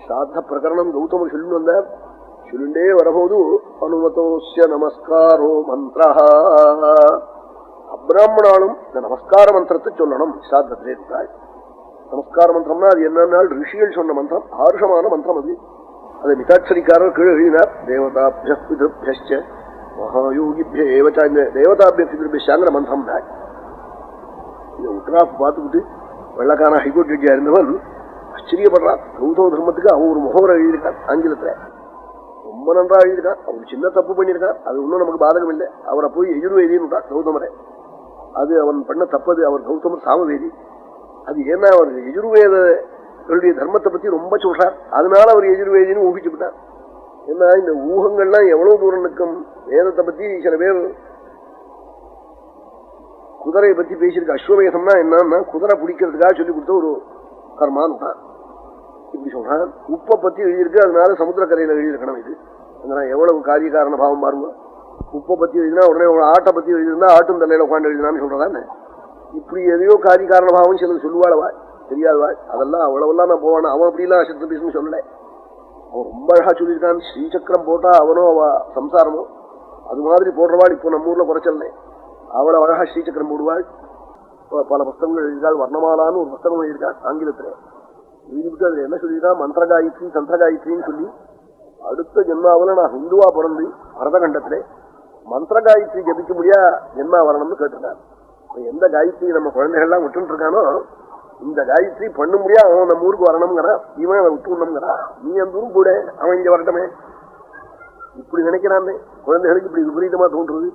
ஸ்ராத்த பிரகரணம் கௌதமர் சொல்லிட்டு வந்தார். சொல்லிண்டே வரபோது அனுமதோஸ்ய நமஸ்காரோ மந்திரா, அப்ராமணாலும் இந்த நமஸ்கார மந்திரத்தை சொல்லணும். ஸ்ராத்தத்திலே இருந்தாள். நமஸ்கார மந்திரம்னா அது என்னன்னா ரிஷிகள் சொன்ன மந்திரம், ஆருஷமான மந்திரம் அது. அதை மிதாட்சரிக்காரர் கீழே எழுதினார். தேவதாபிய பிதృభ్య மகாயோகிபிய ஏவச்சா, இந்த தேவதாபிய பிதృభ్யங்கிற மந்திரம் தான். இதை உட்ராப் பார்த்துக்கிட்டு வெள்ளக்கான ஹைகோர்ட் ஜட்ஜியா இருந்தவன் ஆச்சரியப்படுறான். கௌதம தர்மத்துக்கு அவன் ஒரு முகவரை எழுதியிருக்கான் ஆங்கிலத்துல, ரொம்ப நன்றா எழுதியிருக்கான். அவர் சின்ன தப்பு பண்ணியிருக்கான், அது ஒன்றும் நமக்கு பாதகம் இல்லை. அவரை போய் எஜுர்வேதின்னு விட்டான் கௌதமரை. அது அவன் பண்ண தப்பது. அவர் கௌதமர் சாமவேதி. அது ஏன்னா அவர் எஜுர்வேதங்களுடைய தர்மத்தை பத்தி ரொம்ப சொல்றார், அதனால அவர் எஜுர்வேதின்னு ஊகிச்சு விட்டார். ஏன்னா இந்த ஊகங்கள்லாம் எவ்வளவு தூரம் நிற்கும். வேதத்தை பத்தி சில பேர் குதிரையை பத்தி பேசியிருக்கு. அஸ்வமேதம்னா என்னன்னா குதிரை பிடிக்கிறதுக்காக சொல்லி கொடுத்த ஒரு கர்மான்னு தான் இப்படி சொல்றான். உப்பை பத்தி எழுதியிருக்கு, அதனால சமுத்திரக்கரையில எழுதியிருக்கணும். இது எவ்வளவு காரிய காரண பாவம் பாருங்க. உப்பை பத்தி எழுதினா உடனே ஆட்டை பத்தி எழுதியிருந்தா ஆட்டும் தலையில உட்காந்து எழுதினான்னு சொல்றதானே. இப்படி எதையோ காரிய காரண பாவம் சிலது சொல்லுவாளவா, தெரியாதவா. அதெல்லாம் அவ்வளவெல்லாம் நான் போவானா. அவன் அப்படிலாம் சத்து பேசுன்னு சொல்லல. அவன் ரொம்ப அழகா சொல்லியிருக்கான். ஸ்ரீசக்கரம் போட்டா அவனோ அவ சம்சாரமோ அது மாதிரி போடுறவாள் இப்போ நம்ம ஊர்ல குறைச்சல்ல. அவளை அழகா ஸ்ரீசக்கரம் போடுவாள். பல புஸ்தகங்கள் எழுதியிருக்காள். வர்ணமாலான்னு ஒரு புஸ்தகம் எழுதியிருக்காள் ஆங்கிலத்துல. எழுதிவிட்டு அதுல என்ன சொல்லியிருக்கான், மந்திர காயத்ரி தந்திர காயத்ரின்னு சொல்லி அடுத்த ஜென்மாவில் நான் ஹிந்துவா பிறந்து பரதகண்டத்திலே மந்திர காயத்ரி ஜபிக்க முடியா ஜென்மா வரணும்னு கேட்டிருக்கான். எந்த காயத்ரி நம்ம குழந்தைகள்லாம் விட்டுட்டு இருக்கானோ இந்த காயத்ரி பண்ண முடியா அவன் நம்ம ஊருக்கு வரணுங்கிறான். இவன் அதை விட்டுணுங்கிறான். நீ அந்த ஊருக்கு கூட அவன் இங்க வரட்டமே இப்படி நினைக்கிறான். குழந்தைகளுக்கு இப்படி விபரீதமா தோன்றுறது.